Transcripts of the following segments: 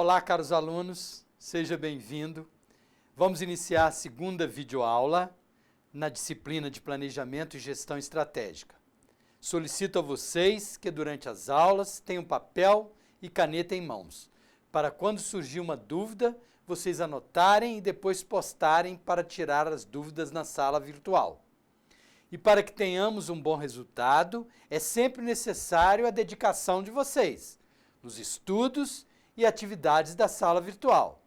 Olá, caros alunos, seja bem-vindo. Vamos iniciar a segunda videoaula na disciplina de Planejamento e Gestão Estratégica. Solicito a vocês que durante as aulas tenham papel e caneta em mãos, para quando surgir uma dúvida, vocês anotarem e depois postarem para tirar as dúvidas na sala virtual. E para que tenhamos um bom resultado, é sempre necessário a dedicação de vocês, nos estudos e atividades da sala virtual.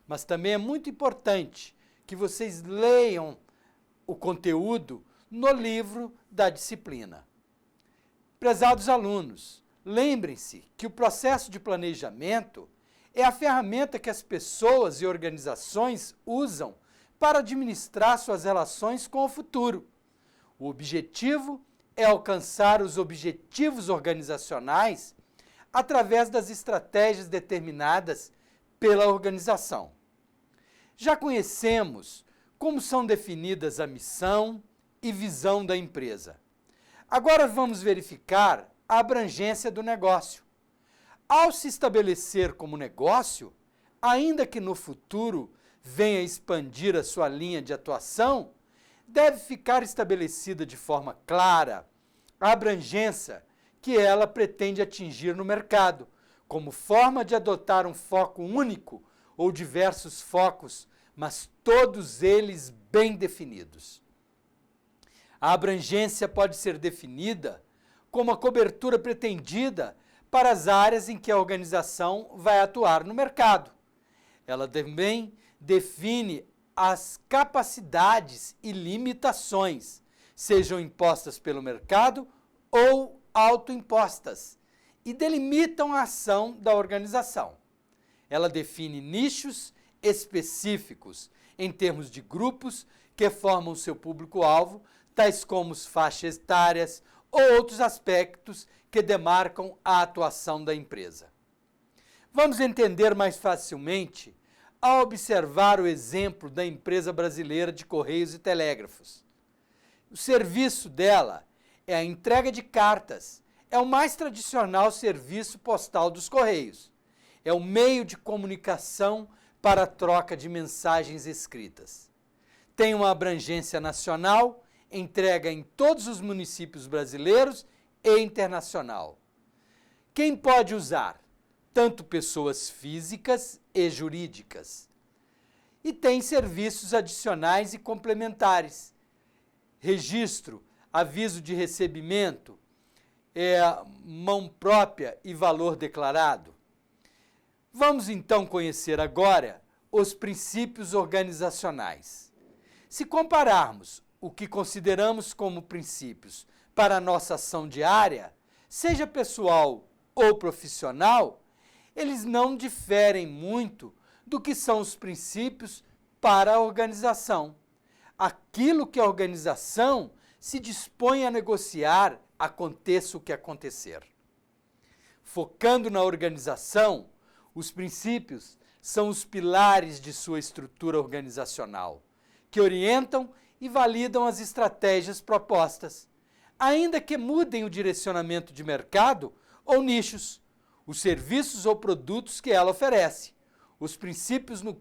Mas também é muito importante que vocês leiam o conteúdo no livro da disciplina. Prezados alunos, lembrem-se que o processo de planejamento é a ferramenta que as pessoas e organizações usam para administrar suas relações com o futuro. O objetivo é alcançar os objetivos organizacionais através das estratégias determinadas pela organização. Já conhecemos como são definidas a missão e visão da empresa. Agora vamos verificar a abrangência do negócio. Ao se estabelecer como negócio, ainda que no futuro venha expandir a sua linha de atuação, deve ficar estabelecida de forma clara a abrangência que ela pretende atingir no mercado, como forma de adotar um foco único ou diversos focos, mas todos eles bem definidos. A abrangência pode ser definida como a cobertura pretendida para as áreas em que a organização vai atuar no mercado. Ela também define as capacidades e limitações, sejam impostas pelo mercado ou autoimpostas, e delimitam a ação da organização. Ela define nichos específicos em termos de grupos que formam seu público-alvo, tais como as faixas etárias ou outros aspectos que demarcam a atuação da empresa. Vamos entender mais facilmente ao observar o exemplo da empresa brasileira de Correios e Telégrafos. O serviço dela é a entrega de cartas, é o mais tradicional serviço postal dos Correios. É o meio de comunicação para a troca de mensagens escritas. Tem uma abrangência nacional, entrega em todos os municípios brasileiros e internacional. Quem pode usar? Tanto pessoas físicas e jurídicas. E tem serviços adicionais e complementares. Registro, aviso de recebimento, mão própria e valor declarado. Vamos então conhecer agora os princípios organizacionais. Se compararmos o que consideramos como princípios para a nossa ação diária, seja pessoal ou profissional, eles não diferem muito do que são os princípios para a organização. Aquilo que a organização se dispõe a negociar, aconteça o que acontecer. Focando na organização, os princípios são os pilares de sua estrutura organizacional, que orientam e validam as estratégias propostas, ainda que mudem o direcionamento de mercado ou nichos, os serviços ou produtos que ela oferece. Os princípios nos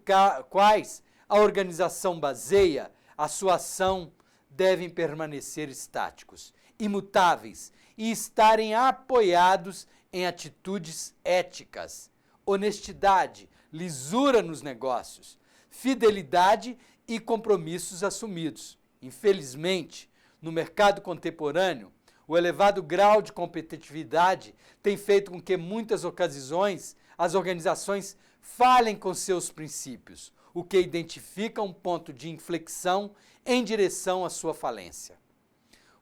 quais a organização baseia a sua ação devem permanecer estáticos, imutáveis e estarem apoiados em atitudes éticas, honestidade, lisura nos negócios, fidelidade e compromissos assumidos. Infelizmente, no mercado contemporâneo, o elevado grau de competitividade tem feito com que, em muitas ocasiões, as organizações falhem com seus princípios, o que identifica um ponto de inflexão em direção à sua falência.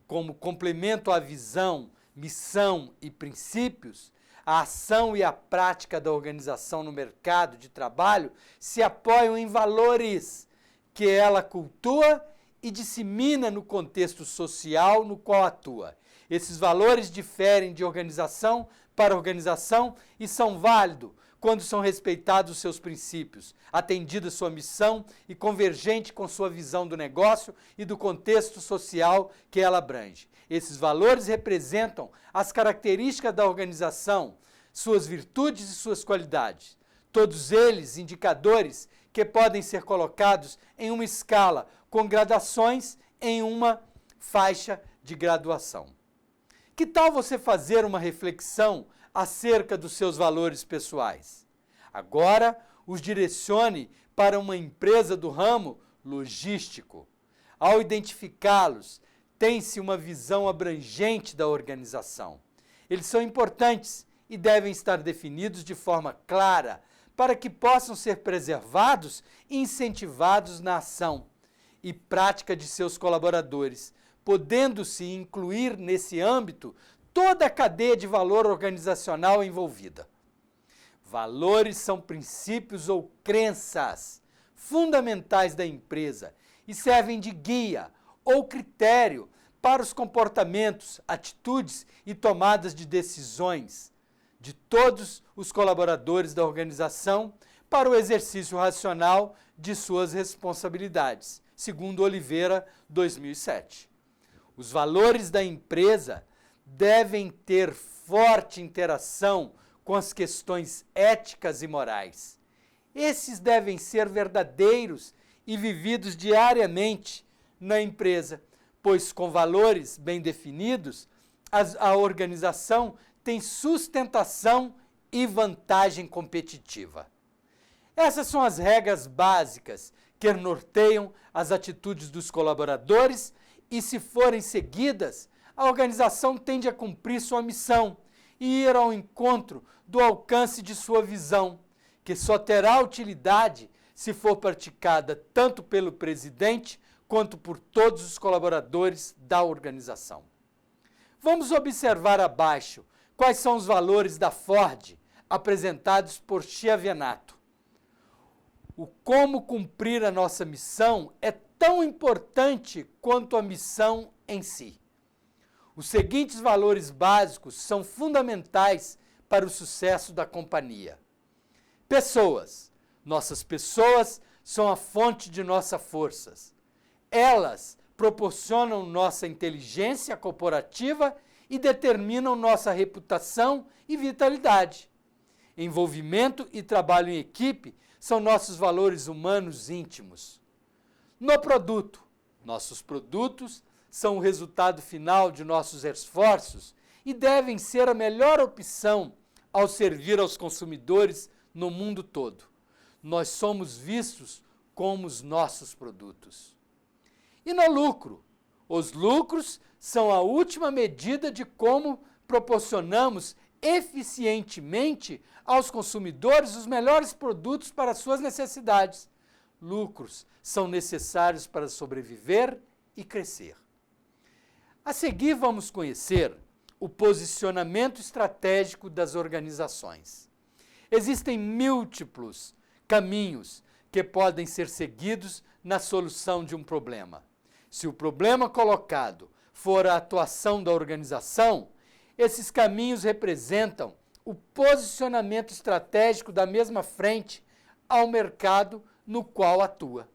Como complemento à visão, missão e princípios, a ação e a prática da organização no mercado de trabalho se apoiam em valores que ela cultua e dissemina no contexto social no qual atua. Esses valores diferem de organização para organização e são válidos quando são respeitados os seus princípios, atendida sua missão e convergente com sua visão do negócio e do contexto social que ela abrange. Esses valores representam as características da organização, suas virtudes e suas qualidades. Todos eles indicadores que podem ser colocados em uma escala com gradações em uma faixa de graduação. Que tal você fazer uma reflexão acerca dos seus valores pessoais? Agora, os direcione para uma empresa do ramo logístico. Ao identificá-los, tem-se uma visão abrangente da organização. Eles são importantes e devem estar definidos de forma clara para que possam ser preservados e incentivados na ação e prática de seus colaboradores, podendo-se incluir nesse âmbito toda a cadeia de valor organizacional envolvida. Valores são princípios ou crenças fundamentais da empresa e servem de guia ou critério para os comportamentos, atitudes e tomadas de decisões de todos os colaboradores da organização para o exercício racional de suas responsabilidades, segundo Oliveira, 2007. Os valores da empresa devem ter forte interação com as questões éticas e morais. Esses devem ser verdadeiros e vividos diariamente na empresa, pois com valores bem definidos, a organização tem sustentação e vantagem competitiva. Essas são as regras básicas que norteiam as atitudes dos colaboradores e, se forem seguidas, a organização tende a cumprir sua missão e ir ao encontro do alcance de sua visão, que só terá utilidade se for praticada tanto pelo presidente quanto por todos os colaboradores da organização. Vamos observar abaixo quais são os valores da Ford apresentados por Chiavenato. O como cumprir a nossa missão é tão importante quanto a missão em si. Os seguintes valores básicos são fundamentais para o sucesso da companhia. Pessoas. Nossas pessoas são a fonte de nossas forças. Elas proporcionam nossa inteligência corporativa e determinam nossa reputação e vitalidade. Envolvimento e trabalho em equipe são nossos valores humanos íntimos. No produto, nossos produtos são o resultado final de nossos esforços e devem ser a melhor opção ao servir aos consumidores no mundo todo. Nós somos vistos como os nossos produtos. E no lucro? Os lucros são a última medida de como proporcionamos eficientemente aos consumidores os melhores produtos para suas necessidades. Lucros são necessários para sobreviver e crescer. A seguir, vamos conhecer o posicionamento estratégico das organizações. Existem múltiplos caminhos que podem ser seguidos na solução de um problema. Se o problema colocado for a atuação da organização, esses caminhos representam o posicionamento estratégico da mesma frente ao mercado no qual atua.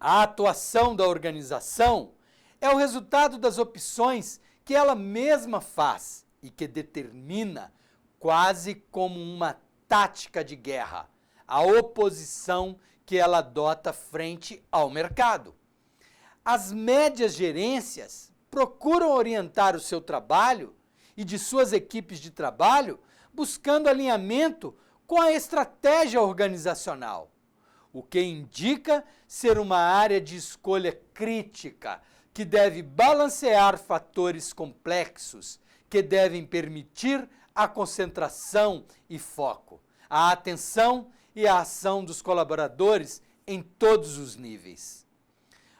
A atuação da organização é o resultado das opções que ela mesma faz e que determina, quase como uma tática de guerra, a oposição que ela adota frente ao mercado. As médias gerências procuram orientar o seu trabalho e de suas equipes de trabalho buscando alinhamento com a estratégia organizacional, o que indica ser uma área de escolha crítica que deve balancear fatores complexos que devem permitir a concentração e foco, a atenção e a ação dos colaboradores em todos os níveis.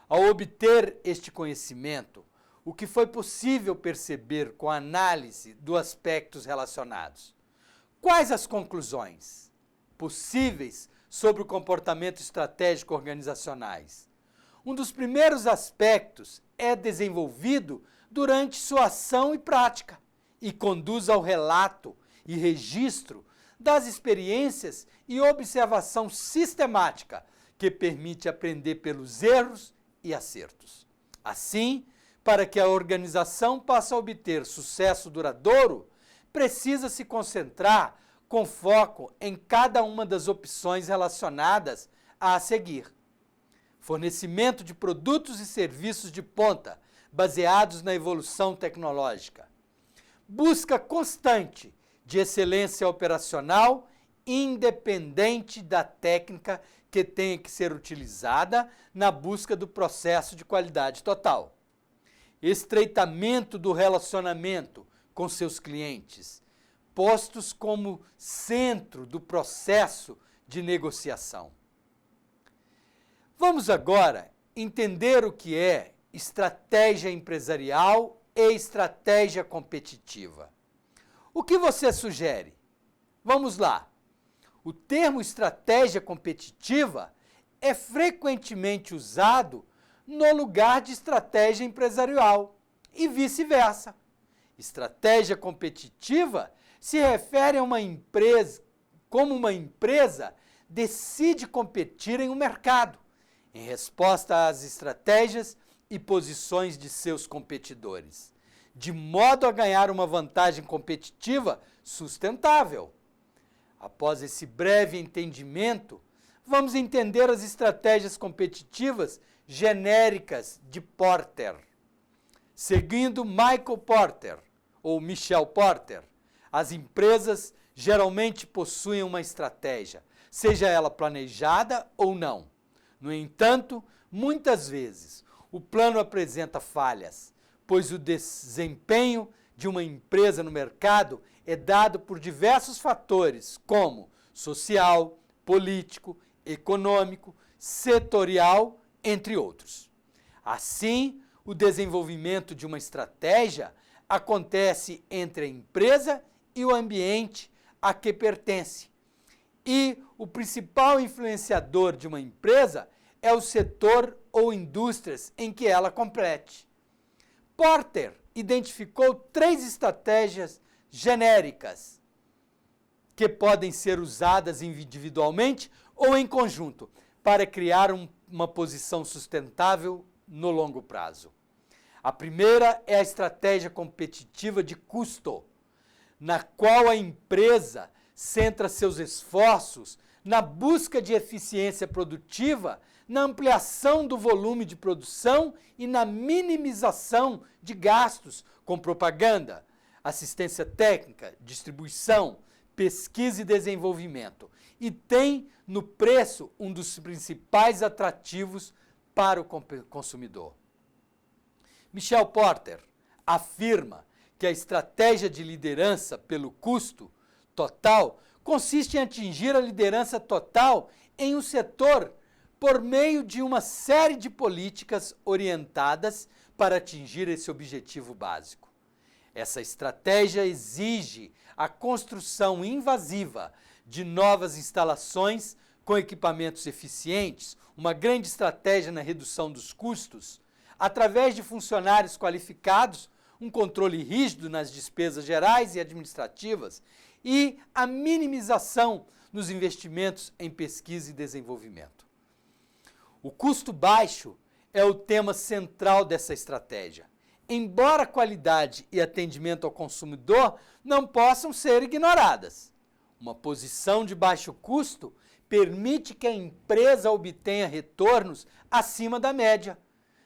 Ao obter este conhecimento, o que foi possível perceber com a análise dos aspectos relacionados? Quais as conclusões possíveis sobre o comportamento estratégico organizacionais? Um dos primeiros aspectos é desenvolvido durante sua ação e prática e conduz ao relato e registro das experiências e observação sistemática que permite aprender pelos erros e acertos. Assim, para que a organização possa obter sucesso duradouro, precisa se concentrar com foco em cada uma das opções relacionadas a seguir. Fornecimento de produtos e serviços de ponta, baseados na evolução tecnológica. Busca constante de excelência operacional, independente da técnica que tenha que ser utilizada na busca do processo de qualidade total. Estreitamento do relacionamento com seus clientes, postos como centro do processo de negociação. Vamos agora entender o que é estratégia empresarial e estratégia competitiva. O que você sugere? Vamos lá. O termo estratégia competitiva é frequentemente usado no lugar de estratégia empresarial e vice-versa. Estratégia competitiva se refere a uma empresa, como uma empresa decide competir em um mercado, em resposta às estratégias e posições de seus competidores, de modo a ganhar uma vantagem competitiva sustentável. Após esse breve entendimento, vamos entender as estratégias competitivas genéricas de Porter. Seguindo Michael Porter, ou Michel Porter, as empresas geralmente possuem uma estratégia, seja ela planejada ou não. No entanto, muitas vezes, o plano apresenta falhas, pois o desempenho de uma empresa no mercado é dado por diversos fatores, como social, político, econômico, setorial, entre outros. Assim, o desenvolvimento de uma estratégia acontece entre a empresa e o ambiente a que pertence. E o principal influenciador de uma empresa é o setor ou indústrias em que ela compete. Porter identificou 3 estratégias genéricas que podem ser usadas individualmente ou em conjunto para criar uma posição sustentável no longo prazo. A primeira é a estratégia competitiva de custo, na qual a empresa centra seus esforços na busca de eficiência produtiva, na ampliação do volume de produção e na minimização de gastos com propaganda, assistência técnica, distribuição, pesquisa e desenvolvimento. E tem no preço um dos principais atrativos para o consumidor. Michel Porter afirma que a estratégia de liderança pelo custo total consiste em atingir a liderança total em um setor por meio de uma série de políticas orientadas para atingir esse objetivo básico. Essa estratégia exige a construção invasiva de novas instalações com equipamentos eficientes, uma grande estratégia na redução dos custos, através de funcionários qualificados, um controle rígido nas despesas gerais e administrativas e a minimização nos investimentos em pesquisa e desenvolvimento. O custo baixo é o tema central dessa estratégia. Embora a qualidade e atendimento ao consumidor não possam ser ignoradas, uma posição de baixo custo permite que a empresa obtenha retornos acima da média,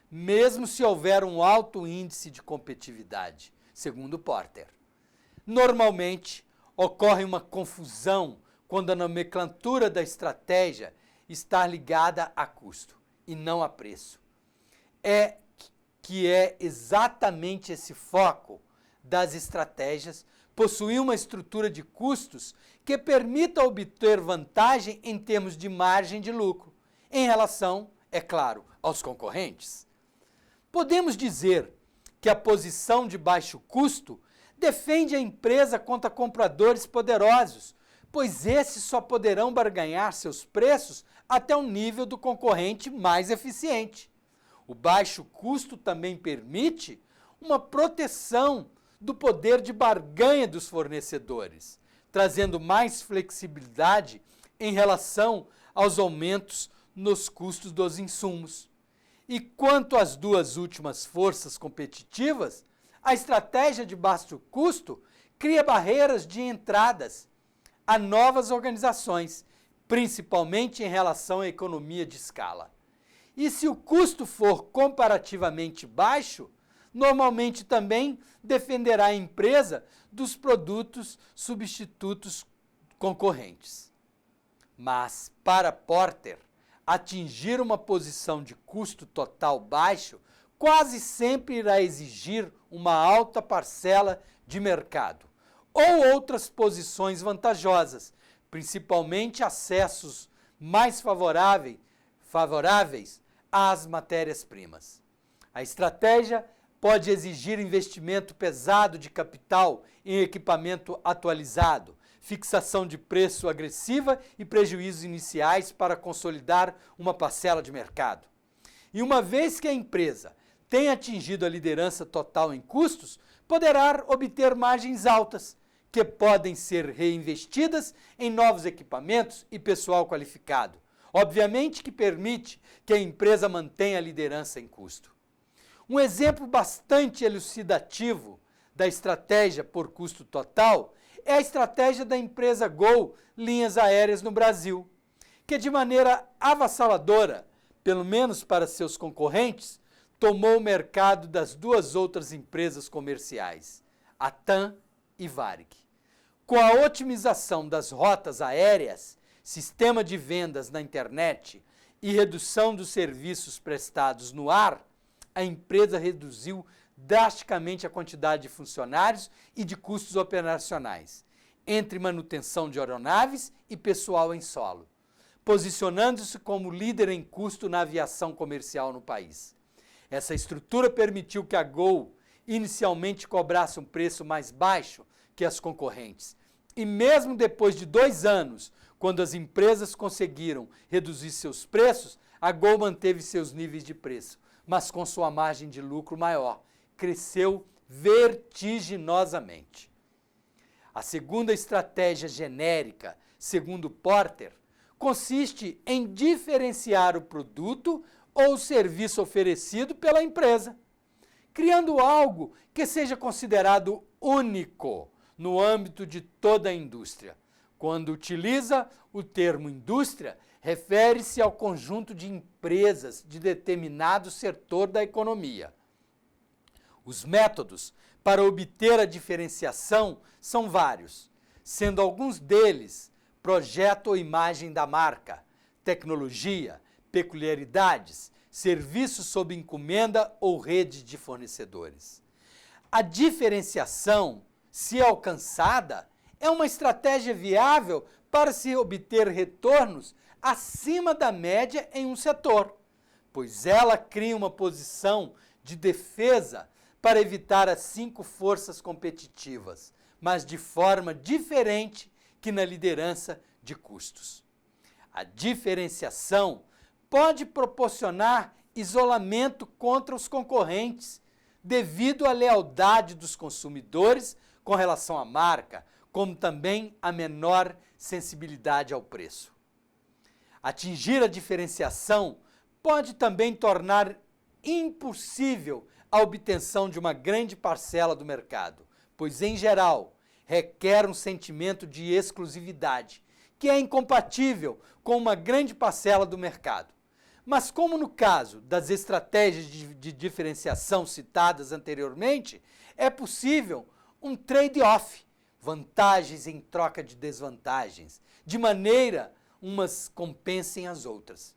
mesmo se houver um alto índice de competitividade, segundo Porter. Normalmente, ocorre uma confusão quando a nomenclatura da estratégia está ligada a custo e não a preço. É exatamente esse foco das estratégias possuir uma estrutura de custos que permita obter vantagem em termos de margem de lucro, em relação, é claro, aos concorrentes. Podemos dizer que a posição de baixo custo defende a empresa contra compradores poderosos, pois esses só poderão barganhar seus preços até o nível do concorrente mais eficiente. O baixo custo também permite uma proteção do poder de barganha dos fornecedores, trazendo mais flexibilidade em relação aos aumentos nos custos dos insumos. E quanto às duas últimas forças competitivas, a estratégia de baixo custo cria barreiras de entradas a novas organizações, principalmente em relação à economia de escala. E se o custo for comparativamente baixo, normalmente também defenderá a empresa dos produtos substitutos concorrentes. Mas, para Porter, atingir uma posição de custo total baixo quase sempre irá exigir uma alta parcela de mercado ou outras posições vantajosas, principalmente acessos mais favoráveis às matérias-primas. A estratégia pode exigir investimento pesado de capital em equipamento atualizado, fixação de preço agressiva e prejuízos iniciais para consolidar uma parcela de mercado. E uma vez que a empresa tenha atingido a liderança total em custos, poderá obter margens altas, que podem ser reinvestidas em novos equipamentos e pessoal qualificado. Obviamente que permite que a empresa mantenha a liderança em custo. Um exemplo bastante elucidativo da estratégia por custo total é a estratégia da empresa Gol Linhas Aéreas no Brasil, que de maneira avassaladora, pelo menos para seus concorrentes, tomou o mercado das duas outras empresas comerciais, a TAM e Varig. Com a otimização das rotas aéreas, sistema de vendas na internet e redução dos serviços prestados no ar, a empresa reduziu drasticamente a quantidade de funcionários e de custos operacionais, entre manutenção de aeronaves e pessoal em solo, posicionando-se como líder em custo na aviação comercial no país. Essa estrutura permitiu que a Gol inicialmente cobrasse um preço mais baixo que as concorrentes. E mesmo depois de 2 anos, quando as empresas conseguiram reduzir seus preços, a Gol manteve seus níveis de preço, mas com sua margem de lucro maior. Cresceu vertiginosamente. A segunda estratégia genérica, segundo Porter, consiste em diferenciar o produto ou o serviço oferecido pela empresa, criando algo que seja considerado único no âmbito de toda a indústria. Quando utiliza o termo indústria, refere-se ao conjunto de empresas de determinado setor da economia. Os métodos para obter a diferenciação são vários, sendo alguns deles projeto ou imagem da marca, tecnologia, peculiaridades, serviços sob encomenda ou rede de fornecedores. A diferenciação, se alcançada, é uma estratégia viável para se obter retornos acima da média em um setor, pois ela cria uma posição de defesa para evitar as 5 forças competitivas, mas de forma diferente que na liderança de custos. A diferenciação pode proporcionar isolamento contra os concorrentes, devido à lealdade dos consumidores com relação à marca, como também a menor sensibilidade ao preço. Atingir a diferenciação pode também tornar impossível a obtenção de uma grande parcela do mercado, pois, em geral, requer um sentimento de exclusividade, que é incompatível com uma grande parcela do mercado. Mas como no caso das estratégias de diferenciação citadas anteriormente, é possível um trade-off, vantagens em troca de desvantagens, de maneira umas compensem as outras.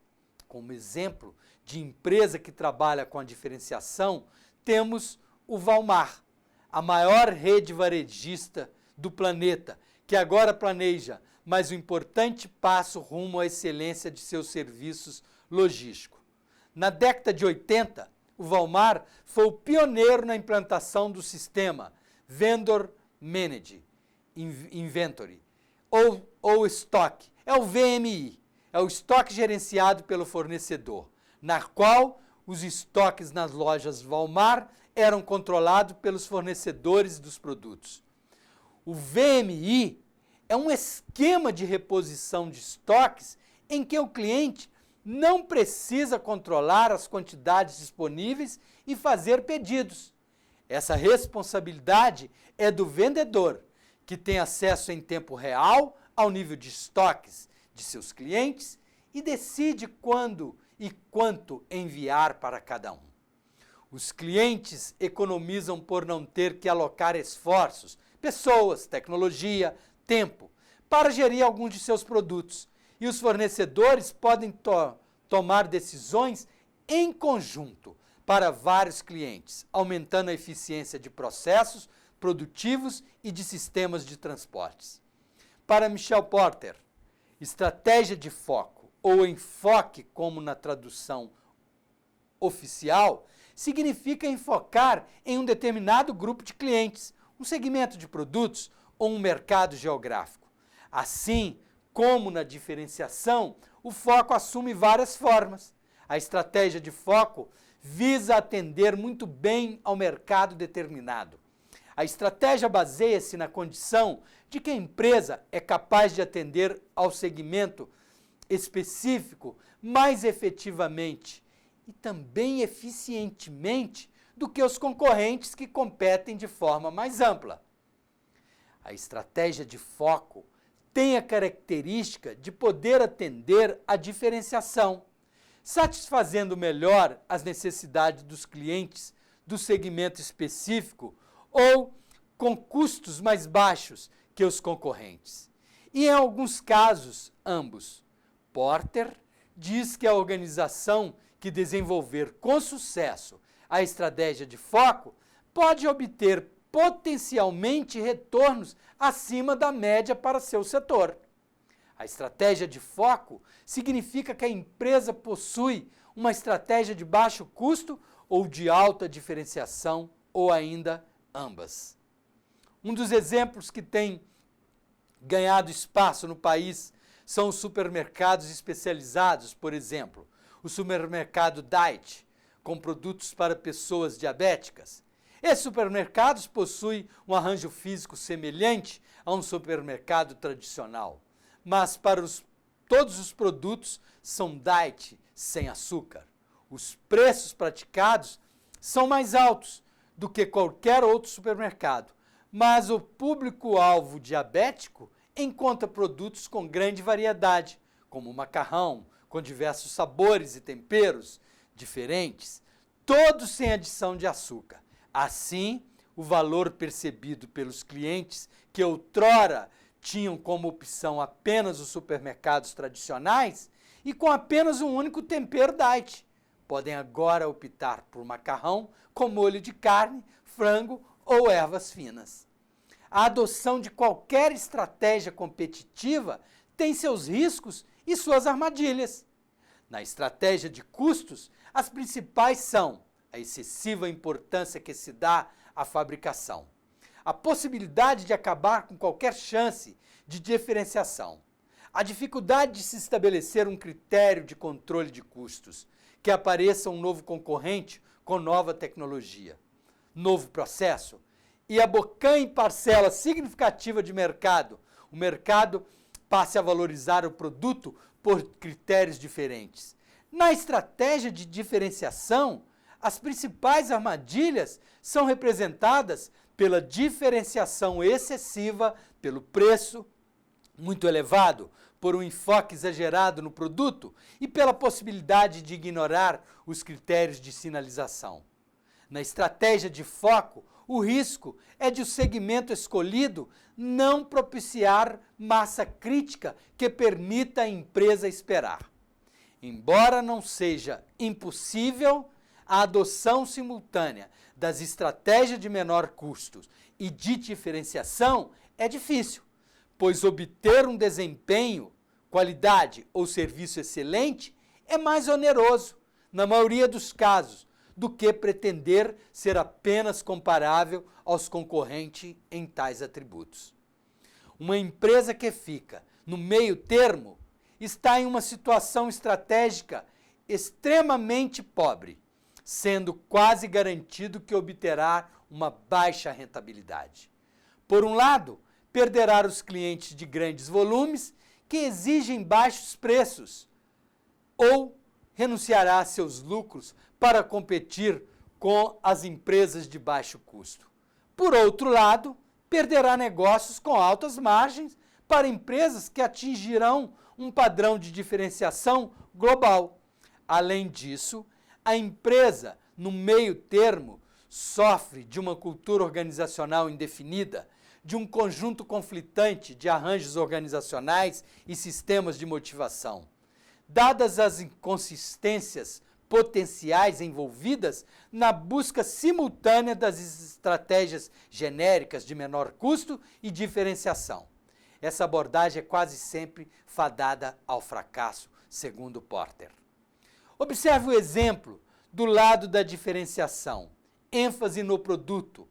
Como exemplo de empresa que trabalha com a diferenciação, temos o Walmart, a maior rede varejista do planeta, que agora planeja mais um importante passo rumo à excelência de seus serviços logísticos. Na década de 80, o Walmart foi o pioneiro na implantação do sistema Vendor Managed Inventory, ou estoque. É o VMI, é o estoque gerenciado pelo fornecedor, na qual os estoques nas lojas Walmart eram controlados pelos fornecedores dos produtos. O VMI é um esquema de reposição de estoques em que o cliente não precisa controlar as quantidades disponíveis e fazer pedidos. Essa responsabilidade é do vendedor, que tem acesso em tempo real ao nível de estoques de seus clientes e decide quando e quanto enviar para cada um. Os clientes economizam por não ter que alocar esforços, pessoas, tecnologia, tempo, para gerir alguns de seus produtos. E os fornecedores podem tomar decisões em conjunto para vários clientes, aumentando a eficiência de processos produtivos e de sistemas de transportes. Para Michel Porter, estratégia de foco ou enfoque, como na tradução oficial, significa enfocar em um determinado grupo de clientes, um segmento de produtos ou um mercado geográfico. Assim como na diferenciação, o foco assume várias formas. A estratégia de foco visa atender muito bem ao mercado determinado. A estratégia baseia-se na condição de que a empresa é capaz de atender ao segmento específico mais efetivamente e também eficientemente do que os concorrentes que competem de forma mais ampla. A estratégia de foco tem a característica de poder atender à diferenciação, satisfazendo melhor as necessidades dos clientes do segmento específico ou com custos mais baixos que os concorrentes. E em alguns casos, ambos. Porter diz que a organização que desenvolver com sucesso a estratégia de foco pode obter potencialmente retornos acima da média para seu setor. A estratégia de foco significa que a empresa possui uma estratégia de baixo custo ou de alta diferenciação, ou ainda ambas. Um dos exemplos que tem ganhado espaço no país são os supermercados especializados, por exemplo, o supermercado Diet, com produtos para pessoas diabéticas. Esses supermercados possuem um arranjo físico semelhante a um supermercado tradicional, mas para todos os produtos são Diet sem açúcar. Os preços praticados são mais altos do que qualquer outro supermercado, mas o público-alvo diabético encontra produtos com grande variedade, como macarrão, com diversos sabores e temperos diferentes, todos sem adição de açúcar. Assim, o valor percebido pelos clientes que outrora tinham como opção apenas os supermercados tradicionais e com apenas um único tempero Diet, podem agora optar por macarrão com molho de carne, frango ou ervas finas. A adoção de qualquer estratégia competitiva tem seus riscos e suas armadilhas. Na estratégia de custos, as principais são a excessiva importância que se dá à fabricação, a possibilidade de acabar com qualquer chance de diferenciação, a dificuldade de se estabelecer um critério de controle de custos, que apareça um novo concorrente com nova tecnologia, novo processo, e abocanhe parcela significativa de mercado, o mercado passe a valorizar o produto por critérios diferentes. Na estratégia de diferenciação, as principais armadilhas são representadas pela diferenciação excessiva, pelo preço muito elevado, por um enfoque exagerado no produto e pela possibilidade de ignorar os critérios de sinalização. Na estratégia de foco, o risco é de o segmento escolhido não propiciar massa crítica que permita à empresa esperar. Embora não seja impossível, a adoção simultânea das estratégias de menor custo e de diferenciação é difícil, pois obter um desempenho, qualidade ou serviço excelente é mais oneroso, na maioria dos casos, do que pretender ser apenas comparável aos concorrentes em tais atributos. Uma empresa que fica no meio termo está em uma situação estratégica extremamente pobre, sendo quase garantido que obterá uma baixa rentabilidade. Por um lado, perderá os clientes de grandes volumes que exigem baixos preços, ou renunciará a seus lucros para competir com as empresas de baixo custo. Por outro lado, perderá negócios com altas margens para empresas que atingirão um padrão de diferenciação global. Além disso, a empresa, no meio termo, sofre de uma cultura organizacional indefinida, de um conjunto conflitante de arranjos organizacionais e sistemas de motivação. Dadas as inconsistências potenciais envolvidas na busca simultânea das estratégias genéricas de menor custo e diferenciação. Essa abordagem é quase sempre fadada ao fracasso, segundo Porter. Observe o exemplo do lado da diferenciação, ênfase no produto.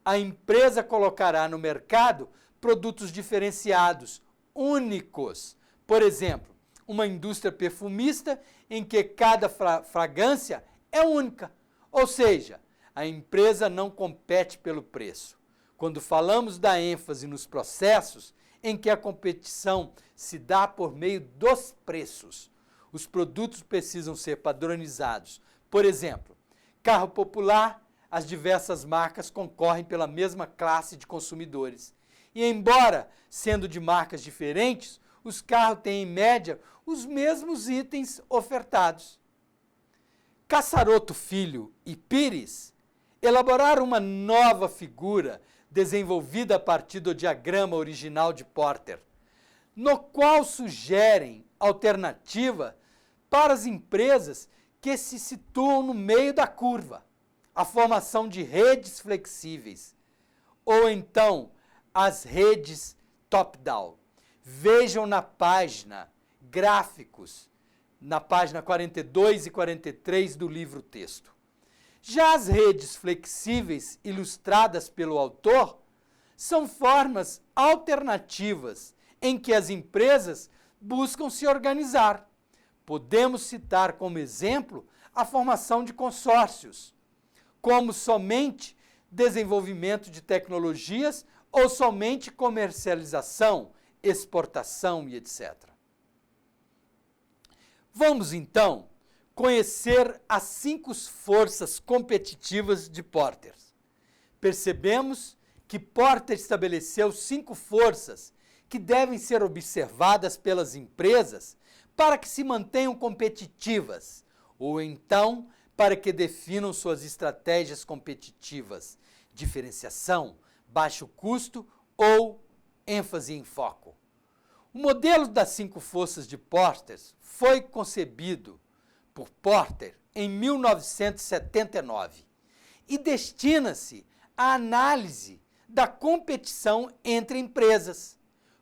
A empresa colocará no mercado produtos diferenciados, únicos. Por exemplo, uma indústria perfumista em que cada fragrância é única. Ou seja, a empresa não compete pelo preço. Quando falamos da ênfase nos processos, em que a competição se dá por meio dos preços, os produtos precisam ser padronizados. Por exemplo, carro popular, as diversas marcas concorrem pela mesma classe de consumidores. E embora sendo de marcas diferentes, os carros têm em média os mesmos itens ofertados. Cassaroto Filho e Pires elaboraram uma nova figura desenvolvida a partir do diagrama original de Porter, no qual sugerem alternativa para as empresas que se situam no meio da curva, a formação de redes flexíveis, ou então as redes top-down. Vejam na página gráficos, na página 42 e 43 do livro-texto. Já as redes flexíveis ilustradas pelo autor são formas alternativas em que as empresas buscam se organizar. Podemos citar como exemplo a formação de consórcios, como somente desenvolvimento de tecnologias ou somente comercialização, exportação e etc. Vamos então conhecer as 5 forças competitivas de Porter. Percebemos que Porter estabeleceu 5 forças que devem ser observadas pelas empresas para que se mantenham competitivas, ou então para que definam suas estratégias competitivas, diferenciação, baixo custo ou ênfase em foco. O modelo das 5 forças de Porter foi concebido por Porter em 1979 e destina-se à análise da competição entre empresas,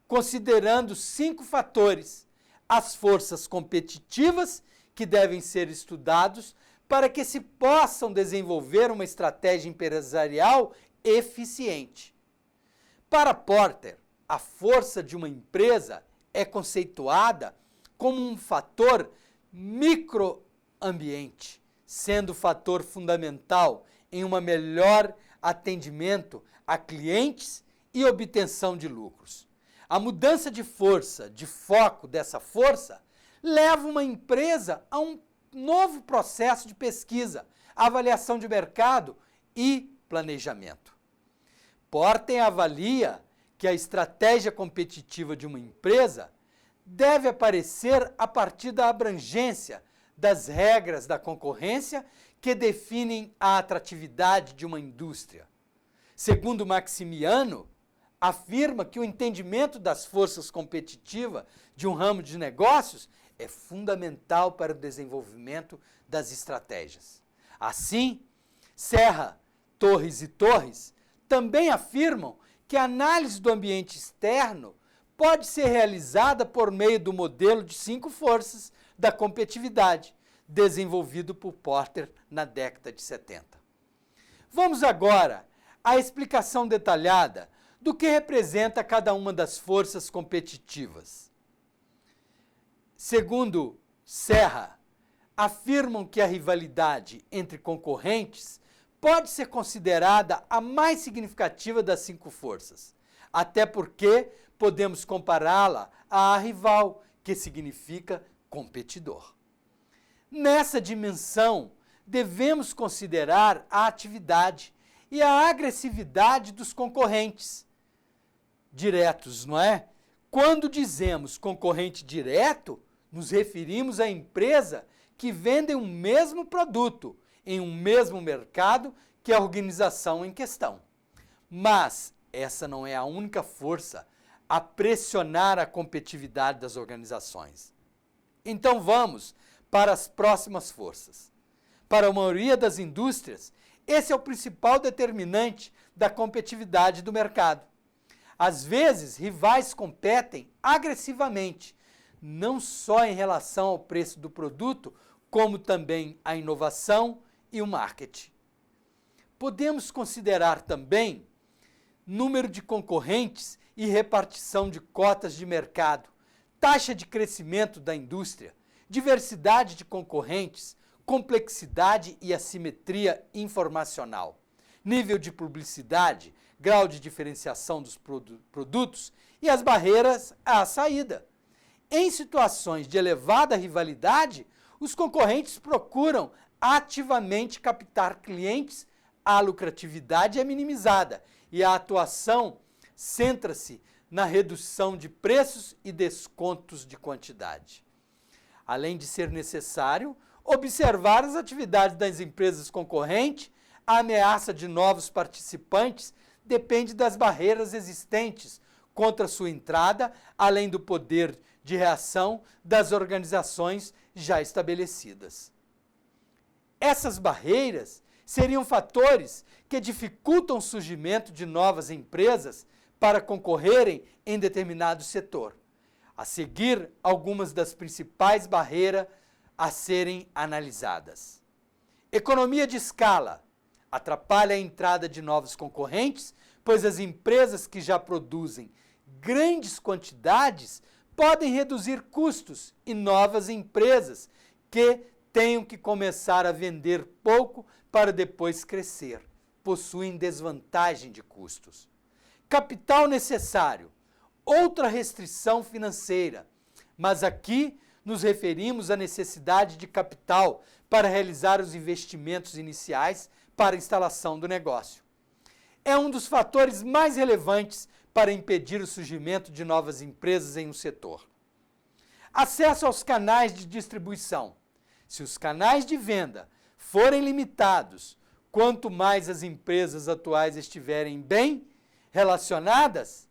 considerando 5 fatores, as forças competitivas que devem ser estudados para que se possam desenvolver uma estratégia empresarial eficiente. Para Porter, a força de uma empresa é conceituada como um fator microambiente, sendo fator fundamental em um melhor atendimento a clientes e obtenção de lucros. A mudança de força, de foco dessa força, leva uma empresa a um novo processo de pesquisa, avaliação de mercado e planejamento. Porter avalia que a estratégia competitiva de uma empresa deve aparecer a partir da abrangência das regras da concorrência que definem a atratividade de uma indústria. Segundo Maximiano, afirma que o entendimento das forças competitivas de um ramo de negócios é fundamental para o desenvolvimento das estratégias. Assim, Serra, Torres e Torres também afirmam que a análise do ambiente externo pode ser realizada por meio do modelo de 5 forças da competitividade, desenvolvido por Porter na década de 70. Vamos agora à explicação detalhada do que representa cada uma das forças competitivas. Segundo Serra, afirmam que a rivalidade entre concorrentes pode ser considerada a mais significativa das 5 forças, até porque podemos compará-la à rival, que significa competidor. Nessa dimensão, devemos considerar a atividade e a agressividade dos concorrentes, diretos, não é? Quando dizemos concorrente direto, nos referimos à empresa que vende um mesmo produto em um mesmo mercado que a organização em questão. Mas essa não é a única força a pressionar a competitividade das organizações. Então vamos para as próximas forças. Para a maioria das indústrias, esse é o principal determinante da competitividade do mercado. Às vezes, rivais competem agressivamente, não só em relação ao preço do produto, como também a inovação e o marketing. Podemos considerar também número de concorrentes e repartição de cotas de mercado, taxa de crescimento da indústria, diversidade de concorrentes, complexidade e assimetria informacional, nível de publicidade, grau de diferenciação dos produtos e as barreiras à saída. Em situações de elevada rivalidade, os concorrentes procuram ativamente captar clientes, a lucratividade é minimizada e a atuação centra-se na redução de preços e descontos de quantidade. Além de ser necessário observar as atividades das empresas concorrentes, a ameaça de novos participantes depende das barreiras existentes contra sua entrada, além do poder de reação das organizações já estabelecidas. Essas barreiras seriam fatores que dificultam o surgimento de novas empresas para concorrerem em determinado setor. A seguir, algumas das principais barreiras a serem analisadas. Economia de escala atrapalha a entrada de novos concorrentes, pois as empresas que já produzem grandes quantidades podem reduzir custos e novas empresas que tenham que começar a vender pouco para depois crescer, possuem desvantagem de custos. Capital necessário, outra restrição financeira, mas aqui nos referimos à necessidade de capital para realizar os investimentos iniciais para a instalação do negócio. É um dos fatores mais relevantes para impedir o surgimento de novas empresas em um setor. Acesso aos canais de distribuição. Se os canais de venda forem limitados, quanto mais as empresas atuais estiverem bem relacionadas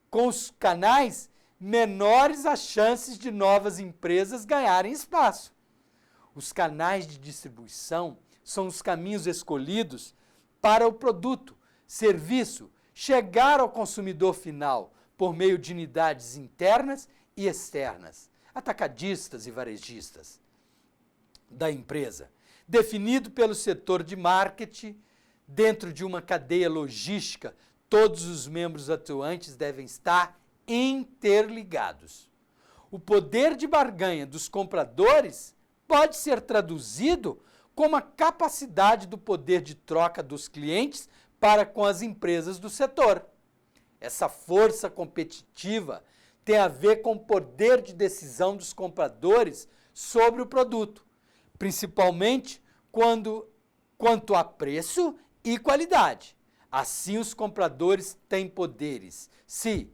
com os canais, menores as chances de novas empresas ganharem espaço. Os canais de distribuição são os caminhos escolhidos para o produto, serviço, chegar ao consumidor final por meio de unidades internas e externas, atacadistas e varejistas da empresa, definido pelo setor de marketing. Dentro de uma cadeia logística, todos os membros atuantes devem estar interligados. O poder de barganha dos compradores pode ser traduzido como a capacidade do poder de troca dos clientes para com as empresas do setor. Essa força competitiva tem a ver com o poder de decisão dos compradores sobre o produto, principalmente quanto a preço e qualidade. Assim, os compradores têm poderes. Se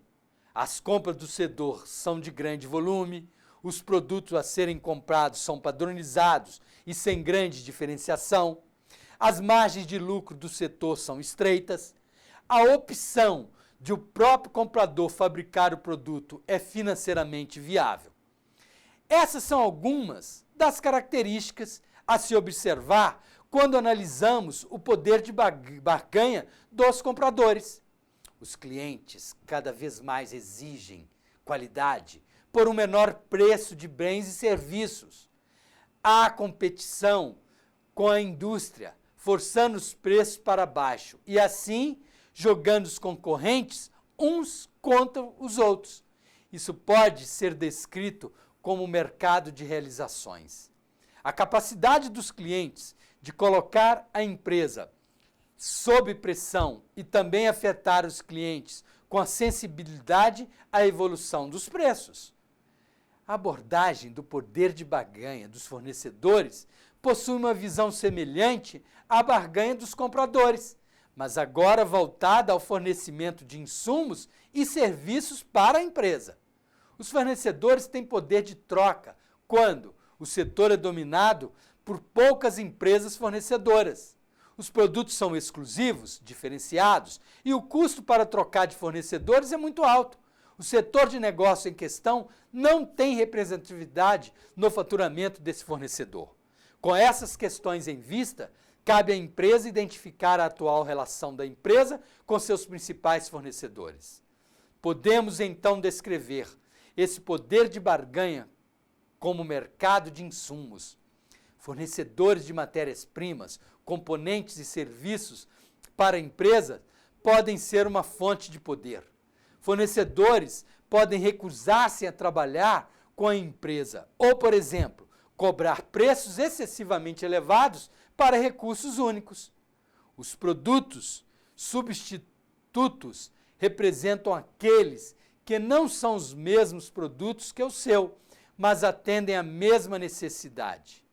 as compras do setor são de grande volume, os produtos a serem comprados são padronizados e sem grande diferenciação, as margens de lucro do setor são estreitas, a opção de o próprio comprador fabricar o produto é financeiramente viável. Essas são algumas das características a se observar quando analisamos o poder de barganha dos compradores. Os clientes cada vez mais exigem qualidade por um menor preço de bens e serviços. Há competição com a indústria, forçando os preços para baixo e assim jogando os concorrentes uns contra os outros. Isso pode ser descrito como mercado de realizações. A capacidade dos clientes de colocar a empresa sob pressão e também afetar os clientes com a sensibilidade à evolução dos preços. A abordagem do poder de barganha dos fornecedores possui uma visão semelhante à barganha dos compradores, mas agora voltada ao fornecimento de insumos e serviços para a empresa. Os fornecedores têm poder de troca quando o setor é dominado por poucas empresas fornecedoras. Os produtos são exclusivos, diferenciados, e o custo para trocar de fornecedores é muito alto. O setor de negócio em questão não tem representatividade no faturamento desse fornecedor. Com essas questões em vista, cabe à empresa identificar a atual relação da empresa com seus principais fornecedores. Podemos então descrever esse poder de barganha como mercado de insumos. Fornecedores de matérias-primas, componentes e serviços para a empresa podem ser uma fonte de poder. Fornecedores podem recusar-se a trabalhar com a empresa ou, por exemplo, cobrar preços excessivamente elevados para recursos únicos. Os produtos substitutos representam aqueles que não são os mesmos produtos que o seu, mas atendem à mesma necessidade.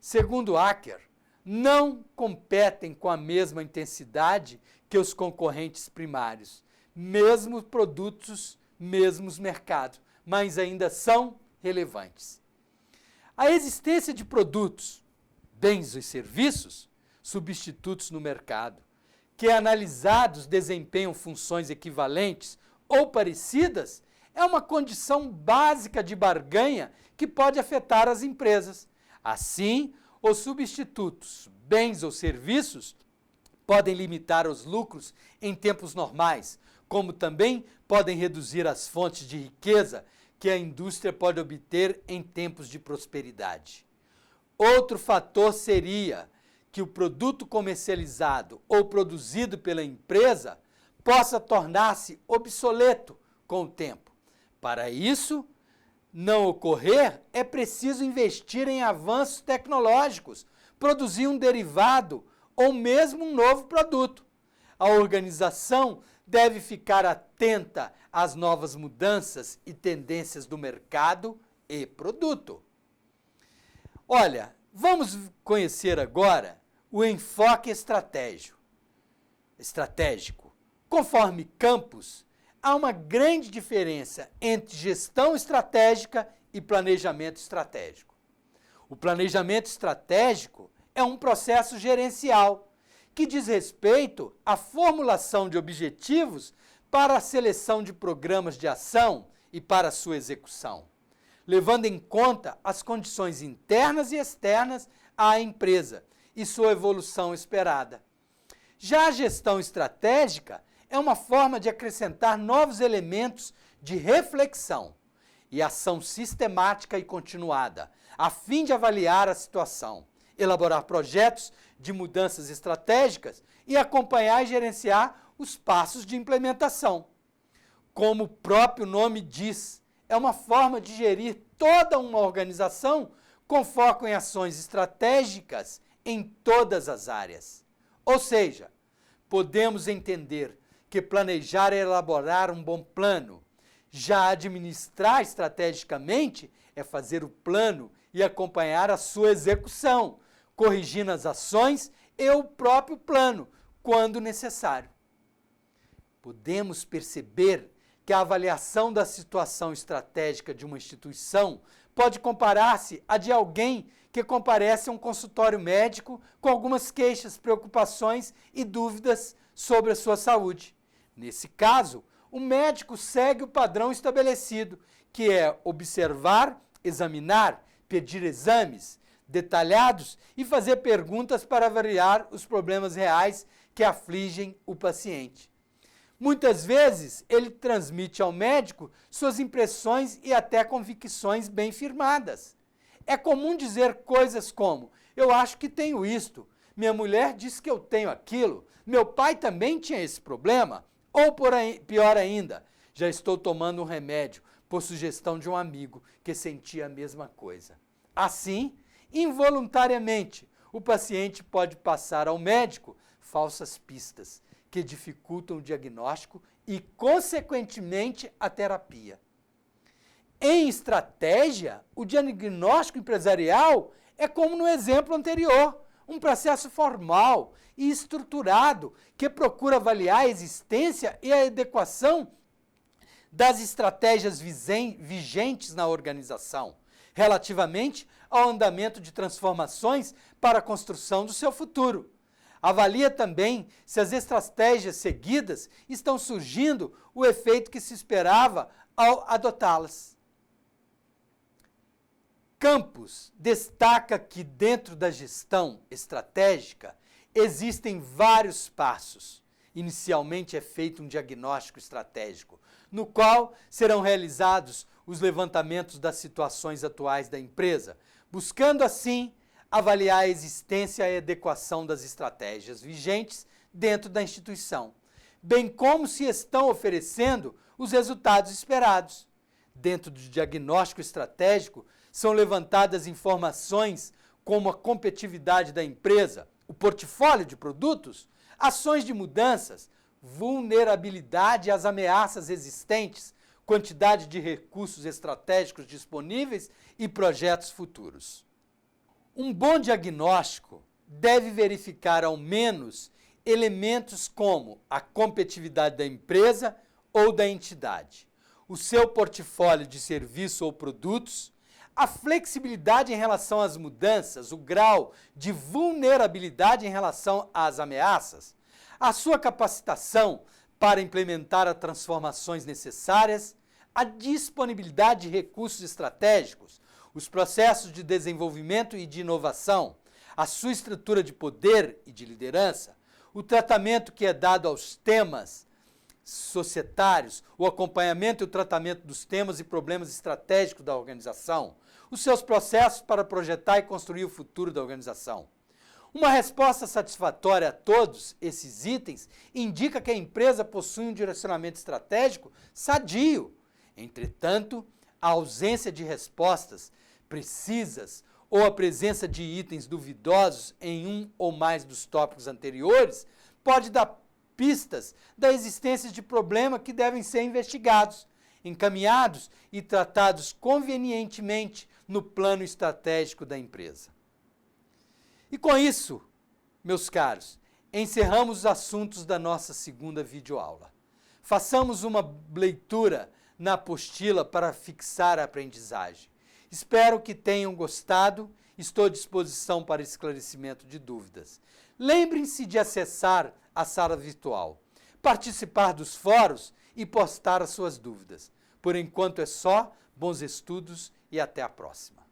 Segundo Acker, não competem com a mesma intensidade que os concorrentes primários, mesmos produtos, mesmos mercados, mas ainda são relevantes. A existência de produtos, bens e serviços, substitutos no mercado, que analisados desempenham funções equivalentes ou parecidas, é uma condição básica de barganha que pode afetar as empresas. Assim, os substitutos, bens ou serviços, podem limitar os lucros em tempos normais, como também podem reduzir as fontes de riqueza que a indústria pode obter em tempos de prosperidade. Outro fator seria que o produto comercializado ou produzido pela empresa possa tornar-se obsoleto com o tempo. Para isso não ocorrer, é preciso investir em avanços tecnológicos, produzir um derivado ou mesmo um novo produto. A organização deve ficar atenta às novas mudanças e tendências do mercado e produto. Olha, vamos conhecer agora o enfoque estratégico. Conforme Campos, há uma grande diferença entre gestão estratégica e planejamento estratégico. O planejamento estratégico é um processo gerencial que diz respeito à formulação de objetivos para a seleção de programas de ação e para a sua execução, levando em conta as condições internas e externas à empresa e sua evolução esperada. Já a gestão estratégica é uma forma de acrescentar novos elementos de reflexão e ação sistemática e continuada, a fim de avaliar a situação, elaborar projetos de mudanças estratégicas e acompanhar e gerenciar os passos de implementação. Como o próprio nome diz, é uma forma de gerir toda uma organização com foco em ações estratégicas em todas as áreas. Ou seja, podemos entender que planejar é elaborar um bom plano. Já administrar estrategicamente é fazer o plano e acompanhar a sua execução, corrigindo as ações e o próprio plano, quando necessário. Podemos perceber que a avaliação da situação estratégica de uma instituição pode comparar-se à de alguém que comparece a um consultório médico com algumas queixas, preocupações e dúvidas sobre a sua saúde. Nesse caso, o médico segue o padrão estabelecido, que é observar, examinar, pedir exames detalhados e fazer perguntas para avaliar os problemas reais que afligem o paciente. Muitas vezes, ele transmite ao médico suas impressões e até convicções bem firmadas. É comum dizer coisas como: eu acho que tenho isto, minha mulher diz que eu tenho aquilo, meu pai também tinha esse problema, ou pior ainda, já estou tomando um remédio por sugestão de um amigo que sentia a mesma coisa. Assim, involuntariamente, o paciente pode passar ao médico falsas pistas que dificultam o diagnóstico e, consequentemente, a terapia. Em estratégia, o diagnóstico empresarial é como no exemplo anterior, um processo formal e estruturado que procura avaliar a existência e a adequação das estratégias vigentes na organização, relativamente ao andamento de transformações para a construção do seu futuro. Avalia também se as estratégias seguidas estão surgindo o efeito que se esperava ao adotá-las. Campos destaca que dentro da gestão estratégica existem vários passos. Inicialmente é feito um diagnóstico estratégico, no qual serão realizados os levantamentos das situações atuais da empresa, buscando assim avaliar a existência e a adequação das estratégias vigentes dentro da instituição, bem como se estão oferecendo os resultados esperados. Dentro do diagnóstico estratégico, são levantadas informações como a competitividade da empresa, o portfólio de produtos, ações de mudanças, vulnerabilidade às ameaças existentes, quantidade de recursos estratégicos disponíveis e projetos futuros. Um bom diagnóstico deve verificar ao menos elementos como a competitividade da empresa ou da entidade, o seu portfólio de serviço ou produtos, a flexibilidade em relação às mudanças, o grau de vulnerabilidade em relação às ameaças, a sua capacitação para implementar as transformações necessárias, a disponibilidade de recursos estratégicos, os processos de desenvolvimento e de inovação, a sua estrutura de poder e de liderança, o tratamento que é dado aos temas societários, o acompanhamento e o tratamento dos temas e problemas estratégicos da organização, os seus processos para projetar e construir o futuro da organização. Uma resposta satisfatória a todos esses itens indica que a empresa possui um direcionamento estratégico sadio. Entretanto, a ausência de respostas precisas ou a presença de itens duvidosos em um ou mais dos tópicos anteriores pode dar pistas da existência de problemas que devem ser investigados, encaminhados e tratados convenientemente no plano estratégico da empresa. E com isso, meus caros, encerramos os assuntos da nossa segunda videoaula. Façamos uma leitura na apostila para fixar a aprendizagem. Espero que tenham gostado. Estou à disposição para esclarecimento de dúvidas. Lembrem-se de acessar a sala virtual, participar dos fóruns e postar as suas dúvidas. Por enquanto é só, bons estudos e até a próxima.